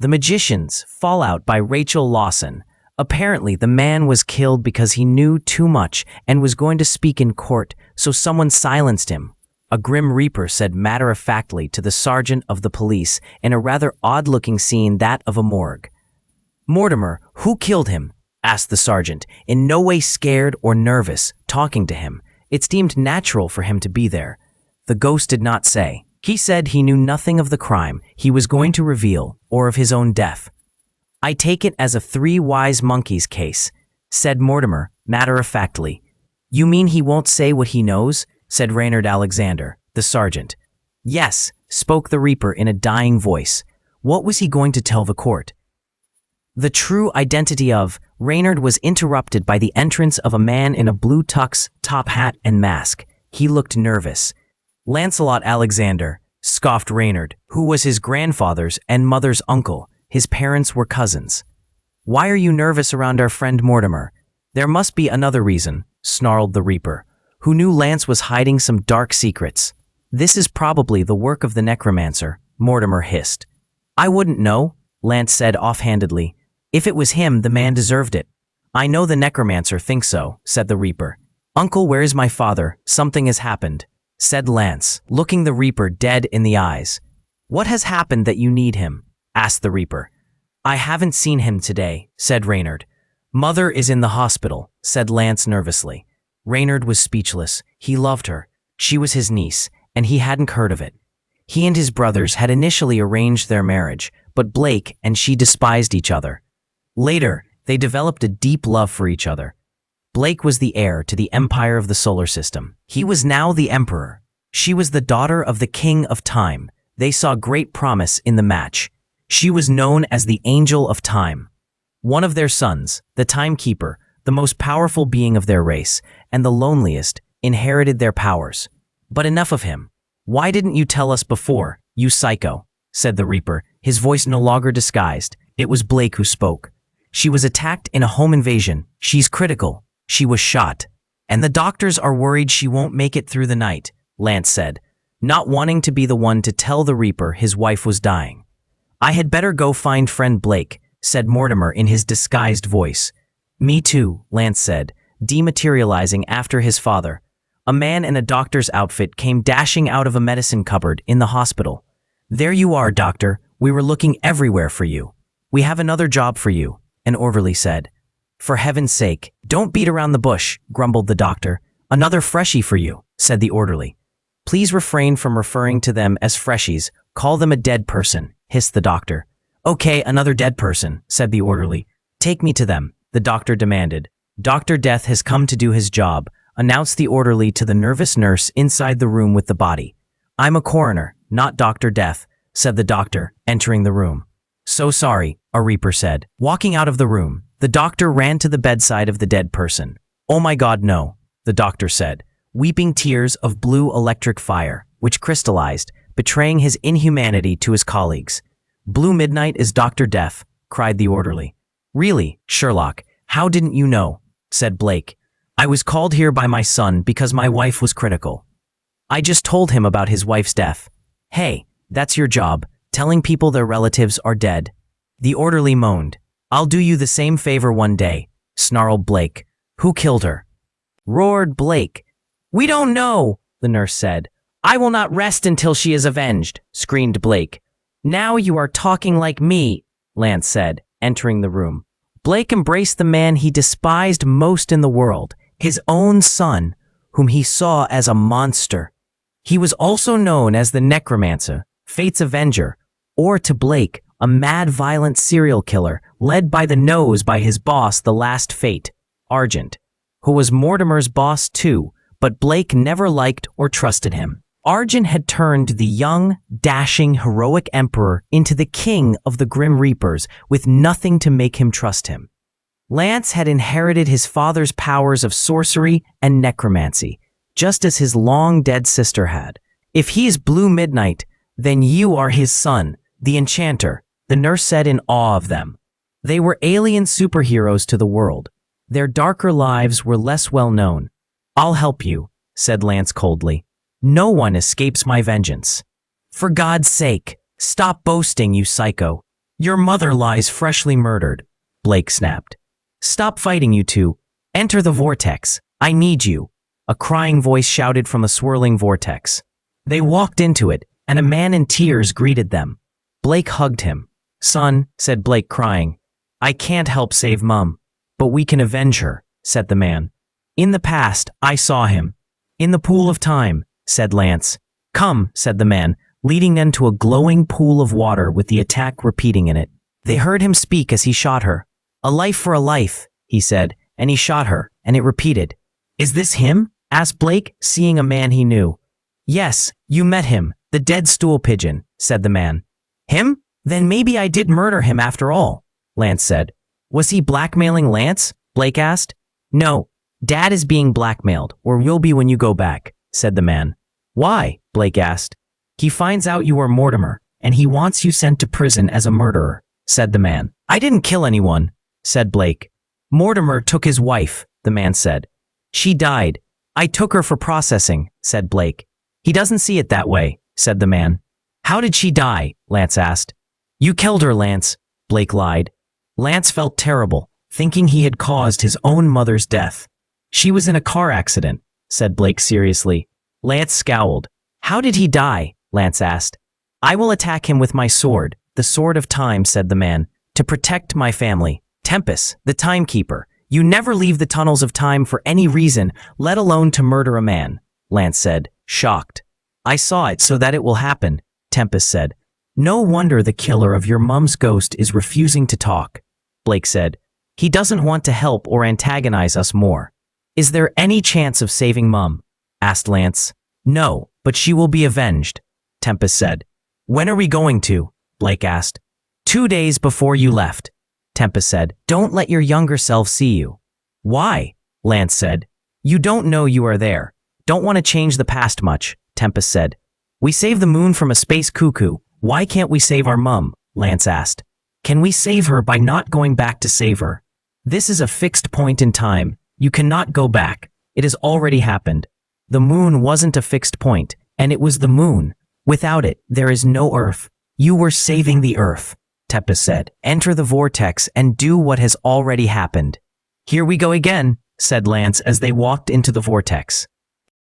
The Magicians, Fallout by Rachel Lawson. Apparently, the man was killed because he knew too much and was going to speak in court, so someone silenced him. A grim reaper said matter-of-factly to the sergeant of the police in a rather odd-looking scene, that of a morgue. "Mortimer, who killed him?" asked the sergeant, in no way scared or nervous, talking to him. It seemed natural for him to be there. The ghost did not say. He said he knew nothing of the crime he was going to reveal or of his own death. "I take it as a Three Wise Monkeys case," said Mortimer, matter-of-factly. "You mean he won't say what he knows?" said Reynard Alexander, the sergeant. "Yes," spoke the reaper in a dying voice. What was he going to tell the court? The true identity of Reynard was interrupted by the entrance of a man in a blue tux, top hat, and mask. He looked nervous. "Lancelot Alexander," scoffed Reynard, who was his grandfather's and mother's uncle. His parents were cousins. "Why are you nervous around our friend Mortimer?" "There must be another reason," snarled the reaper, who knew Lance was hiding some dark secrets. "This is probably the work of the Necromancer," Mortimer hissed. "I wouldn't know," Lance said offhandedly. "If it was him, the man deserved it." "I know the Necromancer thinks so," said the reaper. "Uncle, where is my father? Something has happened," said Lance, looking the reaper dead in the eyes. "What has happened that you need him?" asked the reaper. "I haven't seen him today," said Reynard. "Mother is in the hospital," said Lance nervously. Reynard was speechless. He loved her. She was his niece, and he hadn't heard of it. He and his brothers had initially arranged their marriage, but Blake and she despised each other. Later, they developed a deep love for each other. Blake was the heir to the empire of the solar system. He was now the emperor. She was the daughter of the king of time. They saw great promise in the match. She was known as the Angel of Time. One of their sons, the Timekeeper, the most powerful being of their race, and the loneliest, inherited their powers. "But enough of him. Why didn't you tell us before, you psycho?" said the reaper, his voice no longer disguised. It was Blake who spoke. "She was attacked in a home invasion. She's critical. She was shot. And the doctors are worried she won't make it through the night," Lance said, not wanting to be the one to tell the reaper his wife was dying. "I had better go find friend Blake," said Mortimer in his disguised voice. "Me too," Lance said, dematerializing after his father. A man in a doctor's outfit came dashing out of a medicine cupboard in the hospital. "There you are, doctor. We were looking everywhere for you." "We have another job for you," an orderly said. "For heaven's sake, don't beat around the bush," grumbled the doctor. "Another freshie for you," said the orderly. "Please refrain from referring to them as freshies. Call them a dead person," hissed the doctor. "Okay, another dead person," said the orderly. "Take me to them," the doctor demanded. "Dr. Death has come to do his job," announced the orderly to the nervous nurse inside the room with the body. "I'm a coroner, not Dr. Death," said the doctor, entering the room. "So sorry," a reaper said. Walking out of the room, the doctor ran to the bedside of the dead person. "Oh my God, no," the doctor said, weeping tears of blue electric fire, which crystallized, betraying his inhumanity to his colleagues. "Blue Midnight is Dr. Death," cried the orderly. "Really, Sherlock, how didn't you know?" said Blake. "I was called here by my son because my wife was critical. I just told him about his wife's death." "Hey, that's your job, telling people their relatives are dead." The orderly moaned. "I'll do you the same favor one day," snarled Blake. "Who killed her?" roared Blake. "We don't know," the nurse said. "I will not rest until she is avenged," screamed Blake. "Now you are talking like me," Lance said, entering the room. Blake embraced the man he despised most in the world, his own son, whom he saw as a monster. He was also known as the Necromancer, Fate's Avenger, or to Blake, a mad, violent serial killer led by the nose by his boss, the Last Fate, Argent, who was Mortimer's boss too, but Blake never liked or trusted him. Argent had turned the young, dashing, heroic emperor into the king of the Grim Reapers with nothing to make him trust him. Lance had inherited his father's powers of sorcery and necromancy, just as his long-dead sister had. "If he is Blue Midnight, then you are his son, the Enchanter," the nurse said in awe of them. They were alien superheroes to the world. Their darker lives were less well known. "I'll help you," said Lance coldly. "No one escapes my vengeance." "For God's sake, stop boasting, you psycho," Your mother lies freshly murdered, Blake snapped. Stop fighting, you two. Enter the vortex. I need you. A crying voice shouted from the swirling vortex. They walked into it, and a man in tears greeted them. Blake hugged him. Son, said Blake, crying. I can't help save Mum, but we can avenge her, said the man. In the past, I saw him. In the pool of time, said Lance. Come, said the man, leading them to a glowing pool of water with the attack repeating in it. They heard him speak as he shot her. A life for a life, he said, and he shot her, and it repeated. Is this him? Asked Blake, seeing a man he knew. Yes, you met him, the dead stool pigeon, said the man. Him? Then maybe I did murder him after all, Lance said. Was he blackmailing Lance? Blake asked. No, Dad is being blackmailed, or will be when you go back, said the man. Why? Blake asked. He finds out you are Mortimer, and he wants you sent to prison as a murderer, said the man. I didn't kill anyone, said Blake. Mortimer took his wife, the man said. She died. I took her for processing, said Blake. He doesn't see it that way, said the man. How did she die? Lance asked. You killed her, Lance, Blake lied. Lance felt terrible, thinking he had caused his own mother's death. She was in a car accident, said Blake seriously. Lance scowled. How did he die? Lance asked. I will attack him with my sword, the sword of time, said the man, to protect my family. Tempus, the Timekeeper. You never leave the tunnels of time for any reason, let alone to murder a man, Lance said, shocked. I saw it so that it will happen, Tempus said. No wonder the killer of your mum's ghost is refusing to talk, Blake said. He doesn't want to help or antagonize us more. Is there any chance of saving Mum? Asked Lance. No, but she will be avenged, Tempus said. When are we going to? Blake asked. 2 days before you left, Tempus said. Don't let your younger self see you. Why? Lance said. You don't know you are there. Don't want to change the past much, Tempus said. We saved the moon from a space cuckoo. Why can't we save our mum? Lance asked. Can we save her by not going back to save her? This is a fixed point in time. You cannot go back. It has already happened. The moon wasn't a fixed point, and it was the moon. Without it, there is no Earth. You were saving the Earth, Tempus said. Enter the vortex and do what has already happened. Here we go again, said Lance as they walked into the vortex.